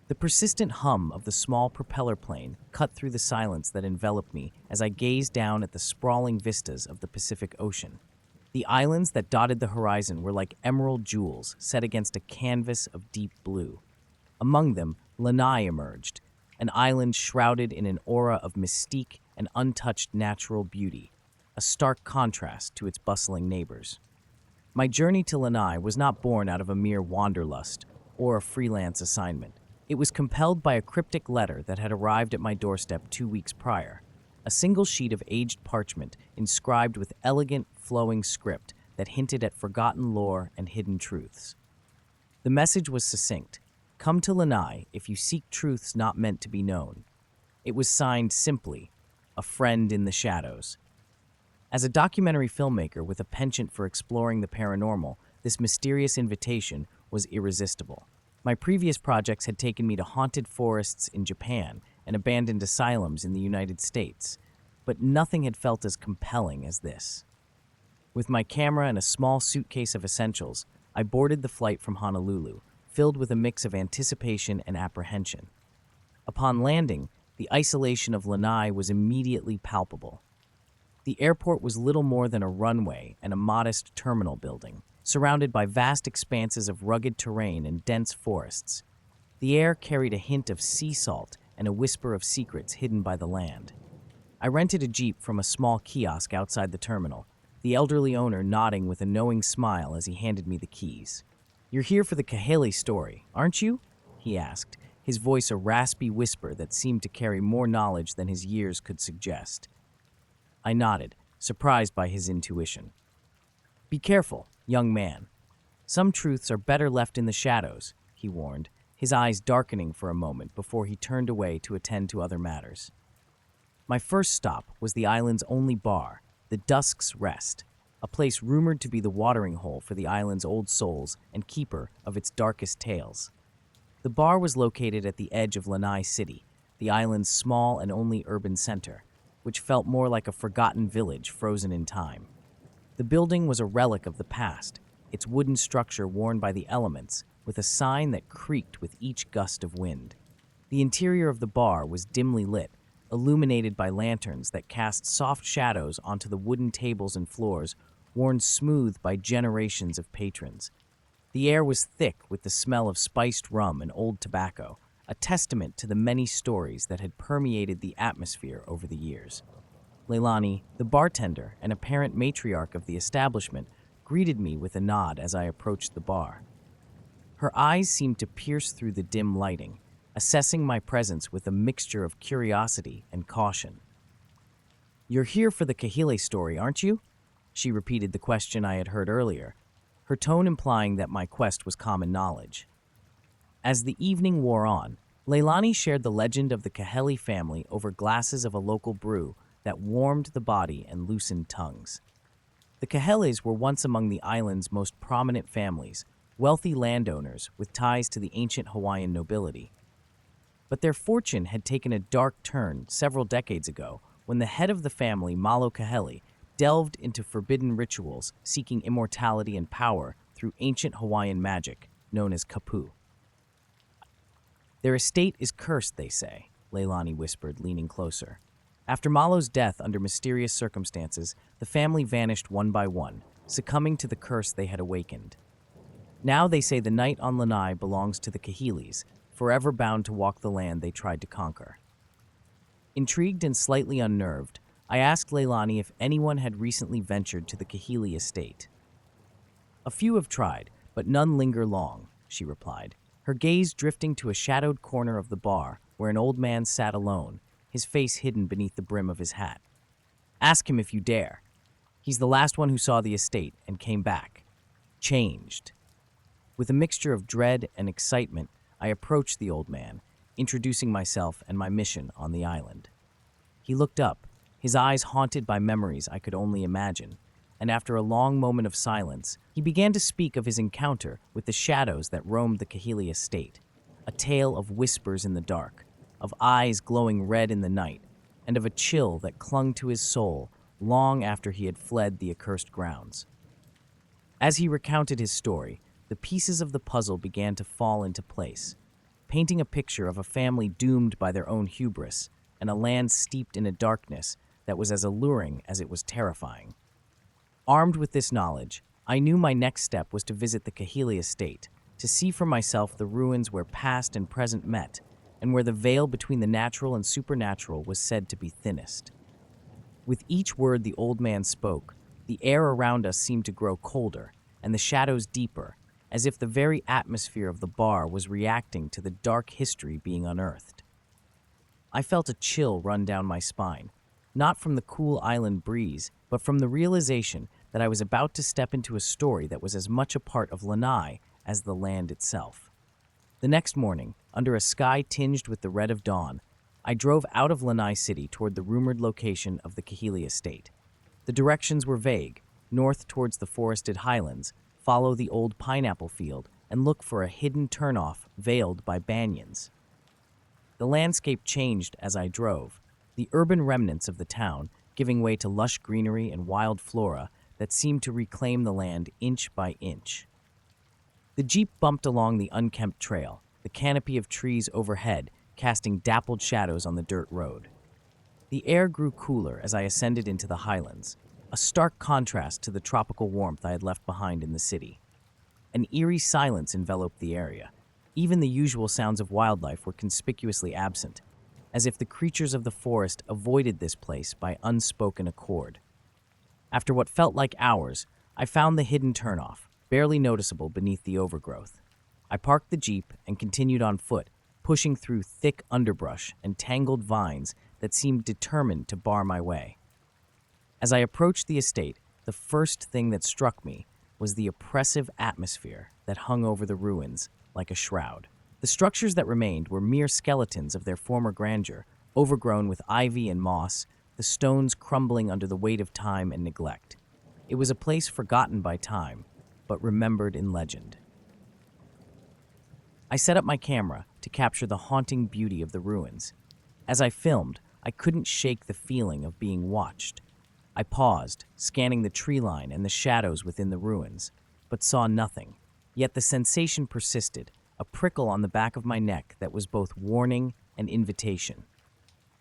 The persistent hum of the small propeller plane cut through the silence that enveloped me as I gazed down at the sprawling vistas of the Pacific Ocean. The islands that dotted the horizon were like emerald jewels set against a canvas of deep blue. Among them, Lanai emerged, an island shrouded in an aura of mystique and untouched natural beauty, a stark contrast to its bustling neighbors. My journey to Lanai was not born out of a mere wanderlust or a freelance assignment. It was compelled by a cryptic letter that had arrived at my doorstep 2 weeks prior, a single sheet of aged parchment inscribed with elegant, flowing script that hinted at forgotten lore and hidden truths. The message was succinct: "Come to Lanai if you seek truths not meant to be known." It was signed simply, "A Friend in the Shadows." As a documentary filmmaker with a penchant for exploring the paranormal, this mysterious invitation was irresistible. My previous projects had taken me to haunted forests in Japan and abandoned asylums in the United States, but nothing had felt as compelling as this. With my camera and a small suitcase of essentials, I boarded the flight from Honolulu, filled with a mix of anticipation and apprehension. Upon landing, the isolation of Lanai was immediately palpable. The airport was little more than a runway and a modest terminal building, surrounded by vast expanses of rugged terrain and dense forests. The air carried a hint of sea salt and a whisper of secrets hidden by the land. I rented a jeep from a small kiosk outside the terminal, the elderly owner nodding with a knowing smile as he handed me the keys. "You're here for the Kahele story, aren't you?" he asked, his voice a raspy whisper that seemed to carry more knowledge than his years could suggest. I nodded, surprised by his intuition. "Be careful, young man. Some truths are better left in the shadows," he warned, his eyes darkening for a moment before he turned away to attend to other matters. My first stop was the island's only bar, the Dusk's Rest, a place rumored to be the watering hole for the island's old souls and keeper of its darkest tales. The bar was located at the edge of Lanai City, the island's small and only urban center, which felt more like a forgotten village frozen in time. The building was a relic of the past, its wooden structure worn by the elements, with a sign that creaked with each gust of wind. The interior of the bar was dimly lit, illuminated by lanterns that cast soft shadows onto the wooden tables and floors, worn smooth by generations of patrons. The air was thick with the smell of spiced rum and old tobacco, a testament to the many stories that had permeated the atmosphere over the years. Leilani, the bartender and apparent matriarch of the establishment, greeted me with a nod as I approached the bar. Her eyes seemed to pierce through the dim lighting, assessing my presence with a mixture of curiosity and caution. "You're here for the Kahele story, aren't you?" She repeated the question I had heard earlier, her tone implying that my quest was common knowledge. As the evening wore on, Leilani shared the legend of the Kahele family over glasses of a local brew that warmed the body and loosened tongues. The Kaheles were once among the island's most prominent families, wealthy landowners with ties to the ancient Hawaiian nobility. But their fortune had taken a dark turn several decades ago when the head of the family, Malo Kahele, delved into forbidden rituals seeking immortality and power through ancient Hawaiian magic known as kapu. "Their estate is cursed, they say," Leilani whispered, leaning closer. "After Malo's death under mysterious circumstances, the family vanished one by one, succumbing to the curse they had awakened. Now they say the night on Lanai belongs to the Kaheles, forever bound to walk the land they tried to conquer." Intrigued and slightly unnerved, I asked Leilani if anyone had recently ventured to the Kahele estate. "A few have tried, but none linger long," she replied, her gaze drifting to a shadowed corner of the bar where an old man sat alone, his face hidden beneath the brim of his hat. "Ask him if you dare. He's the last one who saw the estate and came back. Changed." With a mixture of dread and excitement, I approached the old man, introducing myself and my mission on the island. He looked up, his eyes haunted by memories I could only imagine, and after a long moment of silence, he began to speak of his encounter with the shadows that roamed the Kahele estate, a tale of whispers in the dark, of eyes glowing red in the night, and of a chill that clung to his soul long after he had fled the accursed grounds. As he recounted his story, the pieces of the puzzle began to fall into place. painting a picture of a family doomed by their own hubris and a land steeped in a darkness that was as alluring as it was terrifying. Armed with this knowledge, I knew my next step was to visit the Kahele estate, to see for myself the ruins where past and present met, and where the veil between the natural and supernatural was said to be thinnest. With each word the old man spoke, the air around us seemed to grow colder, and the shadows deeper, as if the very atmosphere of the bar was reacting to the dark history being unearthed. I felt a chill run down my spine, not from the cool island breeze, but from the realization that I was about to step into a story that was as much a part of Lanai as the land itself. The next morning, under a sky tinged with the red of dawn, I drove out of Lanai City toward the rumored location of the Kahele estate. The directions were vague: north towards the forested highlands, follow the old pineapple field, and look for a hidden turnoff veiled by banyans. The landscape changed as I drove, the urban remnants of the town giving way to lush greenery and wild flora that seemed to reclaim the land inch by inch. The Jeep bumped along the unkempt trail, the canopy of trees overhead casting dappled shadows on the dirt road. The air grew cooler as I ascended into the highlands, a stark contrast to the tropical warmth I had left behind in the city. An eerie silence enveloped the area. Even the usual sounds of wildlife were conspicuously absent, as if the creatures of the forest avoided this place by unspoken accord. After what felt like hours, I found the hidden turnoff, barely noticeable beneath the overgrowth. I parked the Jeep and continued on foot, pushing through thick underbrush and tangled vines that seemed determined to bar my way. As I approached the estate, the first thing that struck me was the oppressive atmosphere that hung over the ruins like a shroud. The structures that remained were mere skeletons of their former grandeur, overgrown with ivy and moss, the stones crumbling under the weight of time and neglect. It was a place forgotten by time, but remembered in legend. I set up my camera to capture the haunting beauty of the ruins. As I filmed, I couldn't shake the feeling of being watched. I paused, scanning the tree line and the shadows within the ruins, but saw nothing. Yet the sensation persisted, a prickle on the back of my neck that was both warning and invitation.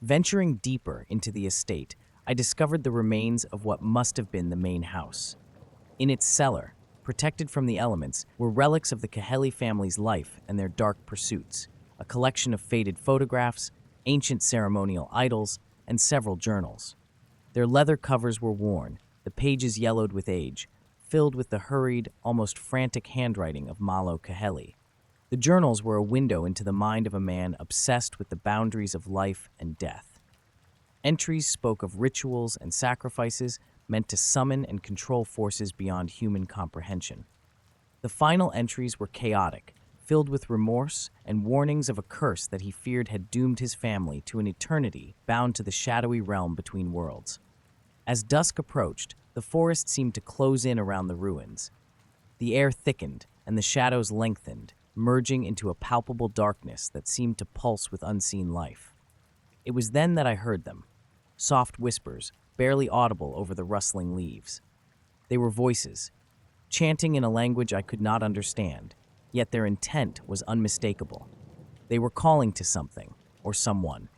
Venturing deeper into the estate, I discovered the remains of what must have been the main house. In its cellar, protected from the elements, were relics of the Kahele family's life and their dark pursuits, a collection of faded photographs, ancient ceremonial idols, and several journals. Their leather covers were worn, the pages yellowed with age, filled with the hurried, almost frantic handwriting of Malo Kahele. The journals were a window into the mind of a man obsessed with the boundaries of life and death. Entries spoke of rituals and sacrifices meant to summon and control forces beyond human comprehension. The final entries were chaotic, filled with remorse and warnings of a curse that he feared had doomed his family to an eternity bound to the shadowy realm between worlds. As dusk approached, the forest seemed to close in around the ruins. The air thickened and the shadows lengthened, merging into a palpable darkness that seemed to pulse with unseen life. It was then that I heard them, soft whispers, barely audible over the rustling leaves. They were voices, chanting in a language I could not understand, yet their intent was unmistakable. They were calling to something, or someone.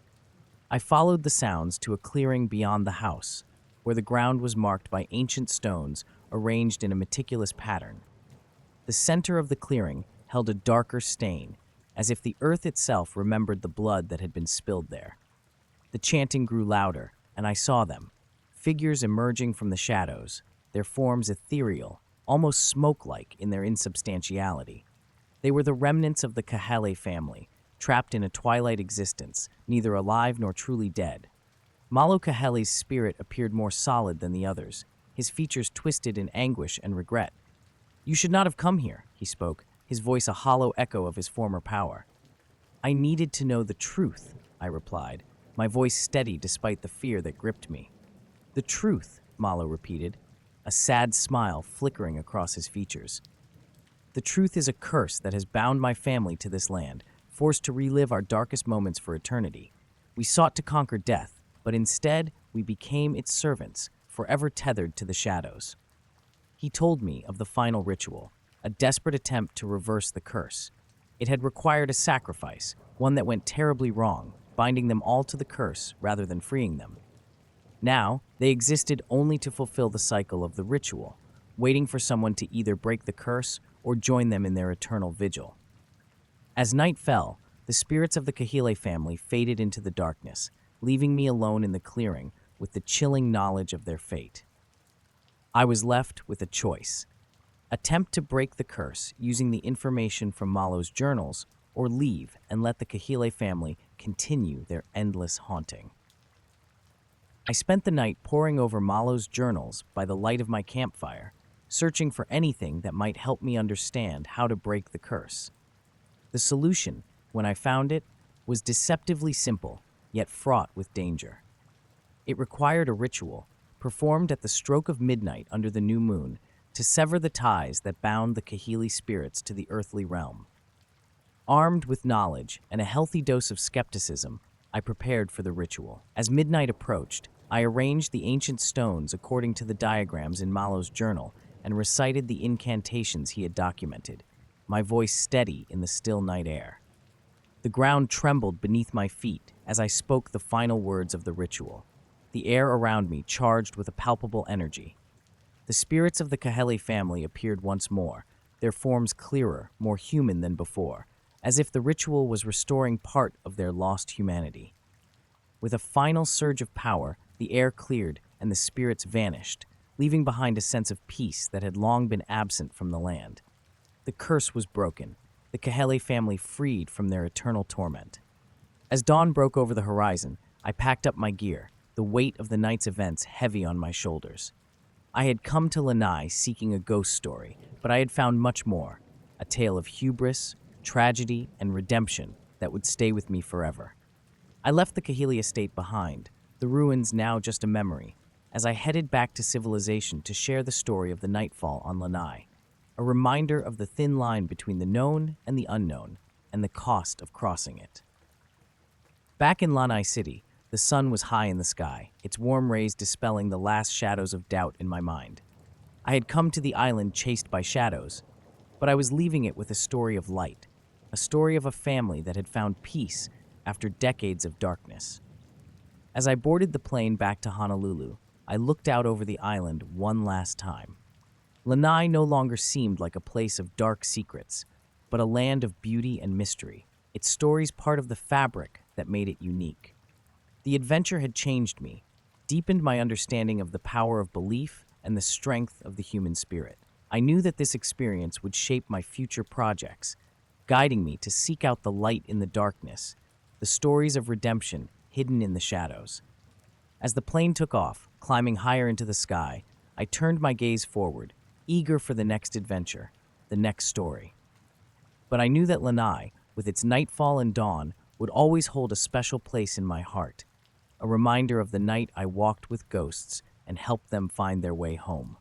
I followed the sounds to a clearing beyond the house, where the ground was marked by ancient stones arranged in a meticulous pattern. The center of the clearing held a darker stain, as if the earth itself remembered the blood that had been spilled there. The chanting grew louder, and I saw them, figures emerging from the shadows, their forms ethereal, almost smoke-like in their insubstantiality. They were the remnants of the Kahele family, trapped in a twilight existence, neither alive nor truly dead. Malo Kahele's spirit appeared more solid than the others, his features twisted in anguish and regret. "You should not have come here," he spoke, his voice a hollow echo of his former power. "I needed to know the truth," I replied, my voice steady despite the fear that gripped me. "The truth," Malo repeated, a sad smile flickering across his features. "The truth is a curse that has bound my family to this land, forced to relive our darkest moments for eternity. We sought to conquer death, but instead we became its servants, forever tethered to the shadows." He told me of the final ritual, a desperate attempt to reverse the curse. It had required a sacrifice, one that went terribly wrong, binding them all to the curse rather than freeing them. Now, they existed only to fulfill the cycle of the ritual, waiting for someone to either break the curse or join them in their eternal vigil. As night fell, the spirits of the Kahele family faded into the darkness, leaving me alone in the clearing with the chilling knowledge of their fate. I was left with a choice: attempt to break the curse using the information from Malo's journals, or leave and let the Kahele family continue their endless haunting. I spent the night poring over Malo's journals by the light of my campfire, searching for anything that might help me understand how to break the curse. The solution, when I found it, was deceptively simple, yet fraught with danger. It required a ritual, performed at the stroke of midnight under the new moon, to sever the ties that bound the Kahele spirits to the earthly realm. Armed with knowledge and a healthy dose of skepticism, I prepared for the ritual. As midnight approached, I arranged the ancient stones according to the diagrams in Malo's journal and recited the incantations he had documented, my voice steady in the still night air. The ground trembled beneath my feet as I spoke the final words of the ritual, the air around me charged with a palpable energy. The spirits of the Kahele family appeared once more, their forms clearer, more human than before, as if the ritual was restoring part of their lost humanity. With a final surge of power, the air cleared and the spirits vanished, leaving behind a sense of peace that had long been absent from the land. The curse was broken, the Kahele family freed from their eternal torment. As dawn broke over the horizon, I packed up my gear, the weight of the night's events heavy on my shoulders. I had come to Lanai seeking a ghost story, but I had found much more, a tale of hubris, tragedy, and redemption that would stay with me forever. I left the Kahele estate behind, the ruins now just a memory, as I headed back to civilization to share the story of the Nightfall on Lanai, a reminder of the thin line between the known and the unknown, and the cost of crossing it. Back in Lanai City, the sun was high in the sky, its warm rays dispelling the last shadows of doubt in my mind. I had come to the island chased by shadows, but I was leaving it with a story of light, a story of a family that had found peace after decades of darkness. As I boarded the plane back to Honolulu, I looked out over the island one last time. Lanai no longer seemed like a place of dark secrets, but a land of beauty and mystery, its stories part of the fabric that made it unique. The adventure had changed me, deepened my understanding of the power of belief and the strength of the human spirit. I knew that this experience would shape my future projects, guiding me to seek out the light in the darkness, the stories of redemption hidden in the shadows. As the plane took off, climbing higher into the sky, I turned my gaze forward, eager for the next adventure, the next story. But I knew that Lanai, with its nightfall and dawn, would always hold a special place in my heart, a reminder of the night I walked with ghosts and helped them find their way home.